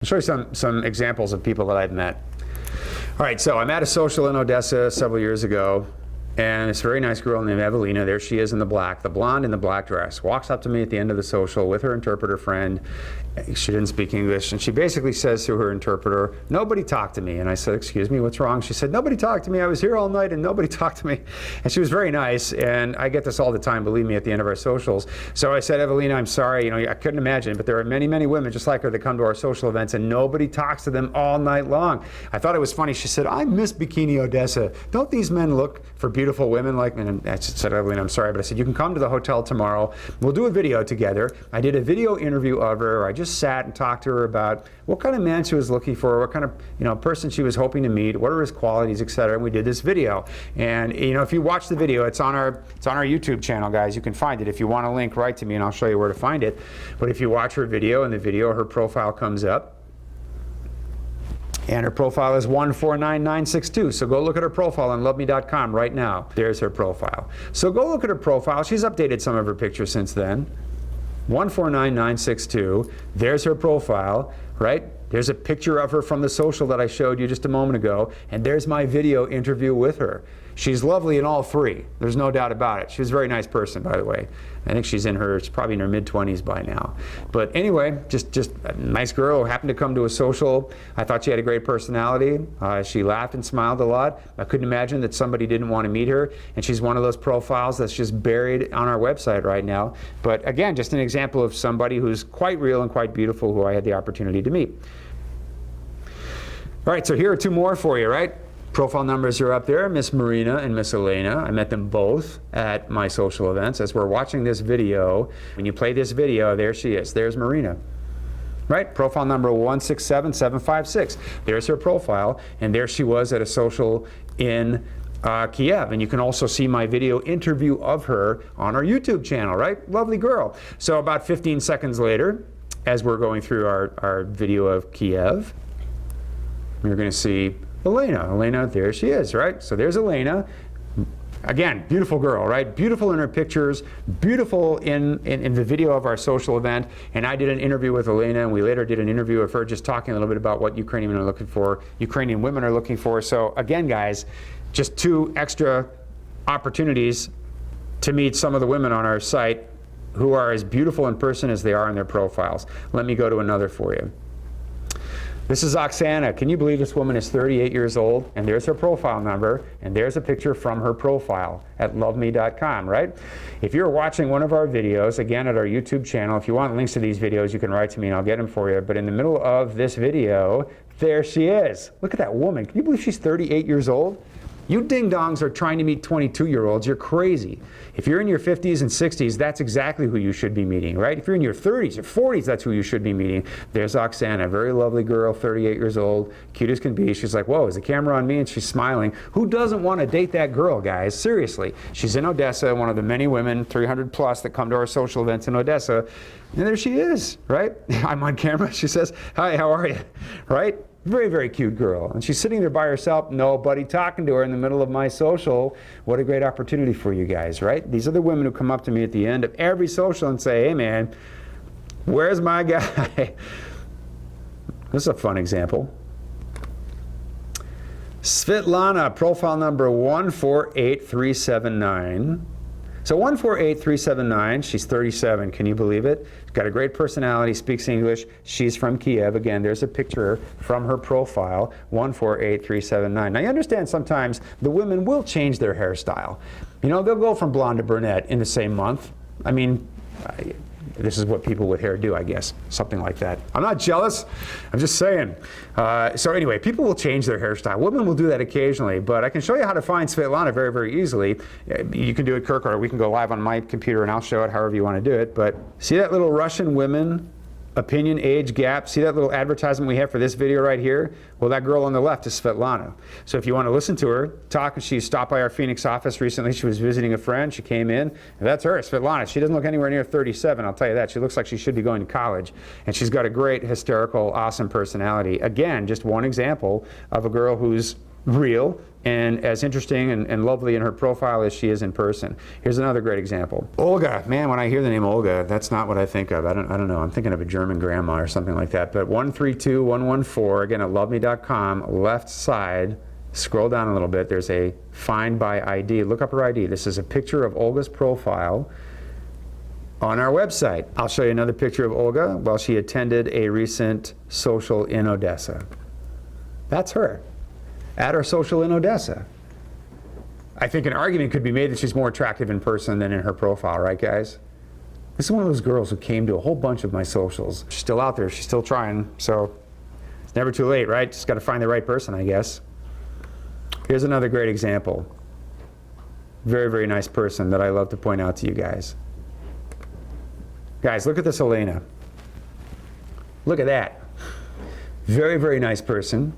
I'll show you some examples of people that I've met. All right, so I'm at a social in Odessa several years ago, and this very nice girl named Evelina, there she is in the black, the blonde in the black dress, walks up to me at the end of the social with her interpreter friend. She didn't speak English, and she basically says to her interpreter, "Nobody talked to me." And I said, "Excuse me, what's wrong?" She said, "Nobody talked to me. I was here all night and nobody talked to me." And she was very nice, and I get this all the time, believe me, at the end of our socials. So I said, "Evelina, I'm sorry, I couldn't imagine, but there are many, many women just like her that come to our social events and nobody talks to them all night long." I thought it was funny. She said, "I miss Bikini Odessa. Don't these men look for beautiful women like me?" And I said, "Evelina, I'm sorry," but I said, "You can come to the hotel tomorrow. We'll do a video together." I did a video interview of her. I just sat and talked to her about what kind of man she was looking for, what kind of person she was hoping to meet, what are his qualities, etc. And we did this video. And if you watch the video, it's on our YouTube channel, guys. You can find it. If you want a link, write to me and I'll show you where to find it. But if you watch her video, in the video her profile comes up. And her profile is 149962. So go look at her profile on loveme.com right now. There's her profile. So go look at her profile. She's updated some of her pictures since then. 149962. There's her profile, right? There's a picture of her from the social that I showed you just a moment ago. And there's my video interview with her. She's lovely in all three. There's no doubt about it. She's a very nice person, by the way. I think she's probably in her mid-20s by now. But anyway, just a nice girl who happened to come to a social. I thought she had a great personality. She laughed and smiled a lot. I couldn't imagine that somebody didn't want to meet her. And she's one of those profiles that's just buried on our website right now. But again, just an example of somebody who's quite real and quite beautiful who I had the opportunity to meet. All right, so here are two more for you, right? Profile numbers are up there, Miss Marina and Miss Elena. I met them both at my social events. As we're watching this video, when you play this video, there she is. There's Marina. Right? Profile number 167756. There's her profile, and there she was at a social in Kiev. And you can also see my video interview of her on our YouTube channel, right? Lovely girl. So about 15 seconds later, as we're going through our video of Kiev, you're going to see Elena. Elena, there she is, right? So there's Elena. Again, beautiful girl, right? Beautiful in her pictures, beautiful in the video of our social event. And I did an interview with Elena, and we later did an interview of her just talking a little bit about what Ukrainian women are looking for, Ukrainian women are looking for. So again, guys, just two extra opportunities to meet some of the women on our site who are as beautiful in person as they are in their profiles. Let me go to another for you. This is Oksana. Can you believe this woman is 38 years old? And there's her profile number, and there's a picture from her profile at loveme.com, right? If you're watching one of our videos, again, at our YouTube channel, if you want links to these videos, you can write to me and I'll get them for you. But in the middle of this video, there she is. Look at that woman. Can you believe she's 38 years old? You ding-dongs are trying to meet 22-year-olds. You're crazy. If you're in your 50s and 60s, that's exactly who you should be meeting, right? If you're in your 30s or 40s, that's who you should be meeting. There's Oksana, a very lovely girl, 38 years old, cute as can be. She's like, whoa, is the camera on me? And she's smiling. Who doesn't want to date that girl, guys? Seriously. She's in Odessa, one of the many women, 300 plus, that come to our social events in Odessa. And there she is, right? I'm on camera. She says, "Hi, how are you?" Right? Very, very cute girl. And she's sitting there by herself, nobody talking to her in the middle of my social. What a great opportunity for you guys, right? These are the women who come up to me at the end of every social and say, "Hey man, where's my guy?" This is a fun example. Svetlana, profile number 148379. So 148379, she's 37, can you believe it? She's got a great personality, speaks English. She's from Kiev. Again, there's a picture from her profile, 148379. Now you understand sometimes the women will change their hairstyle. They'll go from blonde to brunette in the same month. I mean, this is what people with hair do, I guess, something like that. I'm not jealous, I'm just saying. So anyway, people will change their hairstyle. Women will do that occasionally, but I can show you how to find Svetlana very, very easily. You can do it, Kirk, or we can go live on my computer and I'll show it however you want to do it. But see that little Russian women opinion age gap? See that little advertisement we have for this video right here? Well, that girl on the left is Svetlana. So if you want to listen to her talk, she stopped by our Phoenix office recently. She was visiting a friend. She came in, and that's her, Svetlana. She doesn't look anywhere near 37, I'll tell you that. She looks like she should be going to college. And she's got a great, hysterical, awesome personality. Again, just one example of a girl who's real and as interesting and lovely in her profile as she is in person. Here's another great example. Olga. Man, when I hear the name Olga, that's not what I think of. I don't know. I'm thinking of a German grandma or something like that. But 132114, again, at loveme.com, left side, scroll down a little bit. There's a find by ID. Look up her ID. This is a picture of Olga's profile on our website. I'll show you another picture of Olga while she attended a recent social in Odessa. That's her at our social in Odessa. I think an argument could be made that she's more attractive in person than in her profile, right, guys? This is one of those girls who came to a whole bunch of my socials. She's still out there, she's still trying, so it's never too late, right? Just got to find the right person, I guess. Here's another great example. Very, very nice person that I love to point out to you guys. Guys, look at this Elena. Look at that. Very, very nice person.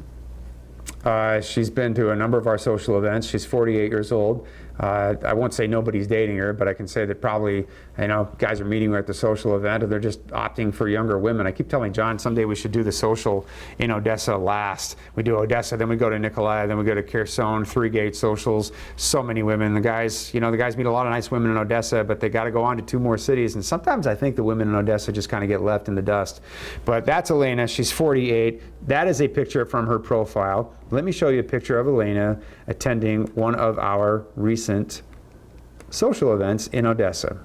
She's been to a number of our social events. She's 48 years old. I won't say nobody's dating her, but I can say that probably, guys are meeting her at the social event, or they're just opting for younger women. I keep telling John someday we should do the social in Odessa last. We do Odessa, then we go to Nikolai, then we go to Kherson, 3-gate socials. So many women. The guys meet a lot of nice women in Odessa, but they got to go on to 2 more cities. And sometimes I think the women in Odessa just kind of get left in the dust. But that's Elena. She's 48. That is a picture from her profile. Let me show you a picture of Elena attending one of our recent social events in Odessa.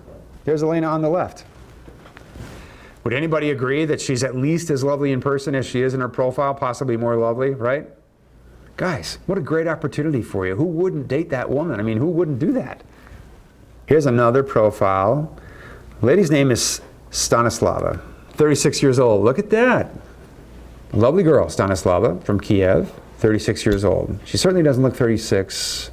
There's Elena on the left. Would anybody agree that she's at least as lovely in person as she is in her profile, possibly more lovely, right? Guys, what a great opportunity for you. Who wouldn't date that woman? I mean, who wouldn't do that? Here's another profile. The lady's name is Stanislava, 36 years old. Look at that. Lovely girl, Stanislava, from Kiev, 36 years old. She certainly doesn't look 36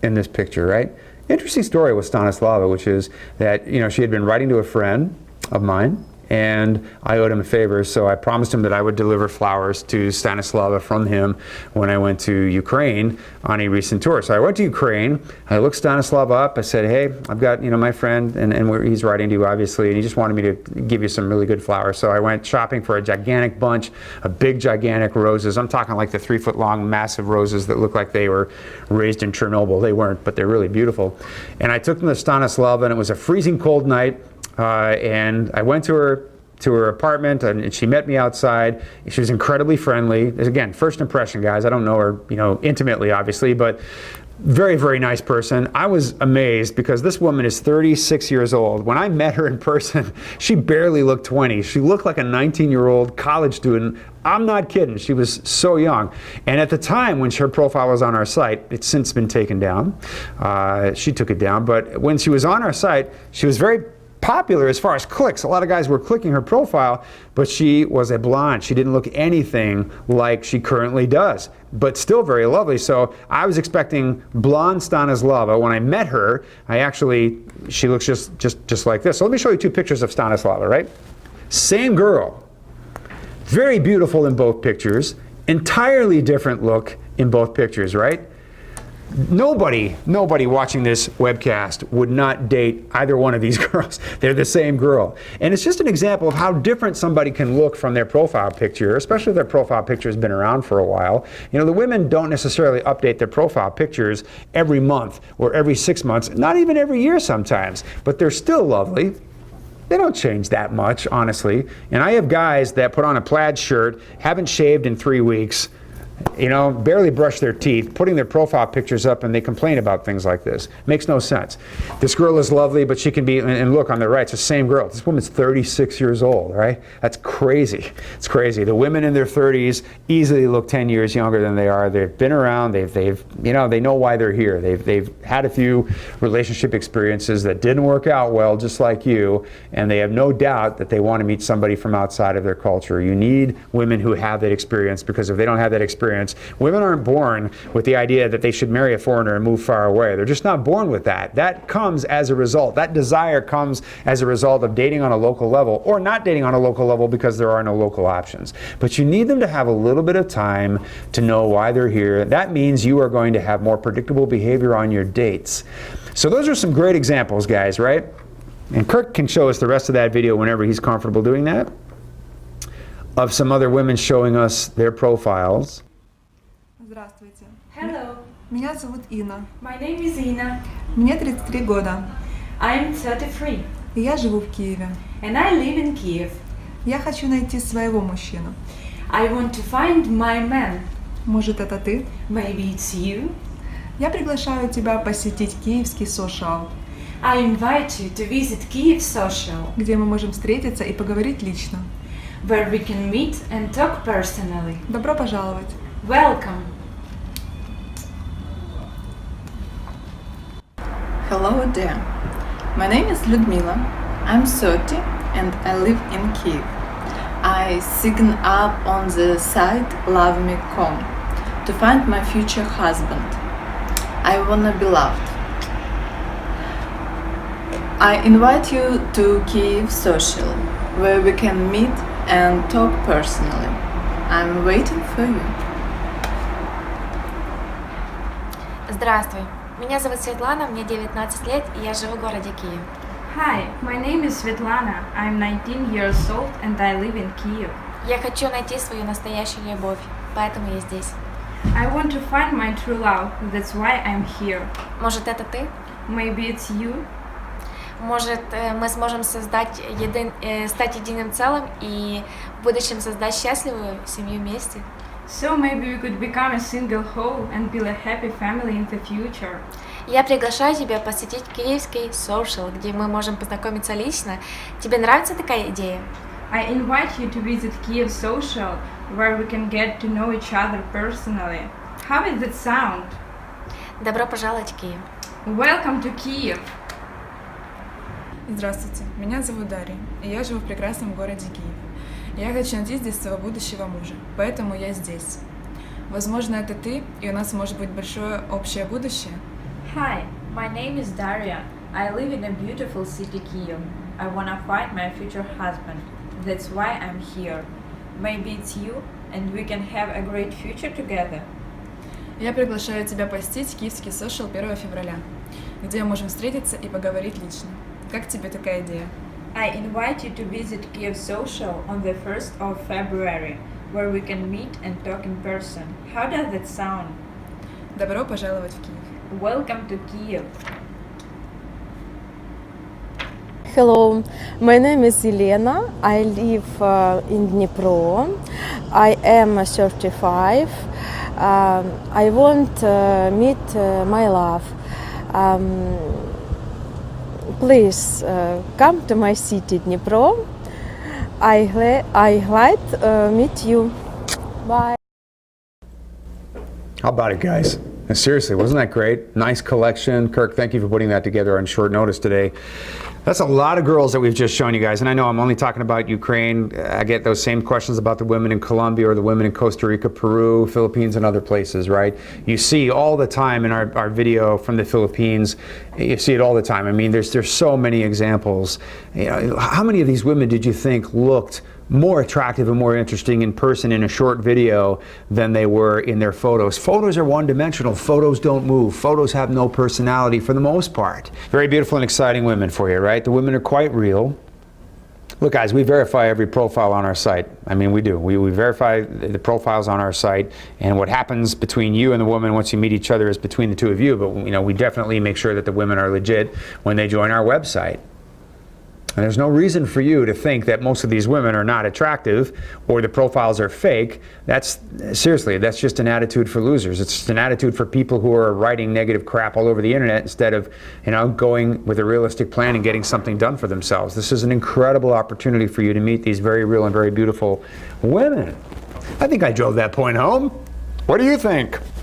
in this picture, right? Interesting story with Stanislava, which is that, she had been writing to a friend of mine, and I owed him a favor, so I promised him that I would deliver flowers to Stanislava from him when I went to Ukraine on a recent tour. So I went to Ukraine, I looked Stanislava up, I said, hey, I've got, my friend, and he's writing to you, obviously, and he just wanted me to give you some really good flowers. So I went shopping for a gigantic bunch of big, gigantic roses. I'm talking like the 3-foot-long, massive roses that look like they were raised in Chernobyl. They weren't, but they're really beautiful. And I took them to Stanislava, and it was a freezing cold night. And I went to her apartment, and she met me outside. She was incredibly friendly. Again, first impression, guys. I don't know her, intimately, obviously, but very, very nice person. I was amazed because this woman is 36 years old. When I met her in person, she barely looked 20. She looked like a 19-year-old college student. I'm not kidding. She was so young. And at the time when her profile was on our site, it's since been taken down. She took it down. But when she was on our site, she was very popular as far as clicks. A lot of guys were clicking her profile, but she was a blonde. She didn't look anything like she currently does, but still very lovely. So I was expecting blonde Stanislava. When I met her, she looks just like this. So let me show you 2 pictures of Stanislava, right? Same girl. Very beautiful in both pictures. Entirely different look in both pictures, right? Nobody watching this webcast would not date either one of these girls. They're the same girl. And it's just an example of how different somebody can look from their profile picture, especially if their profile picture has been around for a while. The women don't necessarily update their profile pictures every month or every 6 months, not even every year sometimes, but they're still lovely. They don't change that much, honestly. And I have guys that put on a plaid shirt, haven't shaved in 3 weeks, barely brush their teeth, putting their profile pictures up, and they complain about things like this. Makes no sense. This girl is lovely, but she can be, and look on the right, it's the same girl. This woman's 36 years old, right? That's crazy. It's crazy. The women in their 30s easily look 10 years younger than they are. They've been around. They know why they're here. They've had a few relationship experiences that didn't work out well, just like you, and they have no doubt that they want to meet somebody from outside of their culture. You need women who have that experience, because if they don't have that experience, women aren't born with the idea that they should marry a foreigner and move far away. They're just not born with that. That comes as a result. That desire comes as a result of dating on a local level, or not dating on a local level because there are no local options. But you need them to have a little bit of time to know why they're here. That means you are going to have more predictable behavior on your dates. So those are some great examples, guys, right? And Kirk can show us the rest of that video whenever he's comfortable doing that, of some other women showing us their profiles. Здравствуйте. Меня зовут Инна. My name is Ina. Мне 33 года. I'm 33 И я живу в Киеве. and I live in Kiev. Я хочу найти своего мужчину. I want to find my man. Может, это ты? Maybe it's you. Я приглашаю тебя посетить киевский сошиал, I invite you to visit Kiev Social, где мы можем встретиться и поговорить лично. where we can meet and talk personally. Добро пожаловать! Welcome. Hello there. My name is Ludmila. I'm 30 and I live in Kiev. I sign up on the site loveme.com to find my future husband. I wanna be loved. I invite you to Kiev Social, where we can meet and talk personally. I'm waiting for you. Здравствуй, меня зовут Светлана, мне 19 лет, и я живу в городе Киев. Hi, my name is Svetlana. I'm 19 years old and I live in Kiev. Я хочу найти свою настоящую любовь, поэтому я здесь. I want to find my true love, that's why I'm here. Может, это ты? Maybe it's you? Может, мы сможем стать единым целым и в будущем создать счастливую семью вместе? So maybe we could become a single whole and build a happy family in the future. Я приглашаю тебя посетить киевский social, где мы можем познакомиться лично. Тебе нравится такая идея? I invite you to visit Kiev Social, where we can get to know each other personally. How does that sound? Добро пожаловать в Киев. Welcome to Kiev! Здравствуйте, меня зовут Дарья, и я живу в прекрасном городе Киев. Я хочу найти здесь своего будущего мужа, поэтому я здесь. Возможно, это ты, и у нас может быть большое общее будущее. Hi, my name is Daria. I live in a beautiful city, Kiev. I wanna find my future husband. That's why I'm here. Maybe it's you, and we can have a great future together. Я приглашаю тебя посетить киевский сошиал 1 февраля, где мы можем встретиться и поговорить лично. Как тебе такая идея? I invite you to visit Kiev Social on the 1st of February, where we can meet and talk in person. How does that sound? Добро пожаловать в Киев. Welcome to Kiev. Hello, my name is Elena. I live in Dnipro. I am 35. I want to meet my love. Please come to my city, Dnipro. I glad meet you. Bye. How about it, guys? Seriously, wasn't that great? Nice collection. Kirk, thank you for putting that together on short notice today. That's a lot of girls that we've just shown you guys. And I know I'm only talking about Ukraine. I get those same questions about the women in Colombia or the women in Costa Rica, Peru, Philippines, and other places, right? You see all the time in our video from the Philippines. You see it all the time. I mean, there's so many examples. You know, how many of these women did you think looked more attractive and more interesting in person in a short video than they were in their photos? Photos are one-dimensional. Photos don't move. Photos have no personality for the most part. Very beautiful and exciting women for you, right? The women are quite real. Look, guys, we verify every profile on our site. I mean, we do. We verify the profiles on our site, and what happens between you and the woman once you meet each other is between the two of you, but you know, we definitely make sure that the women are legit when they join our website. And there's no reason for you to think that most of these women are not attractive or the profiles are fake. Seriously, that's just an attitude for losers. It's just an attitude for people who are writing negative crap all over the internet instead of, you know, going with a realistic plan and getting something done for themselves. This is an incredible opportunity for you to meet these very real and very beautiful women. I think I drove that point home. What do you think?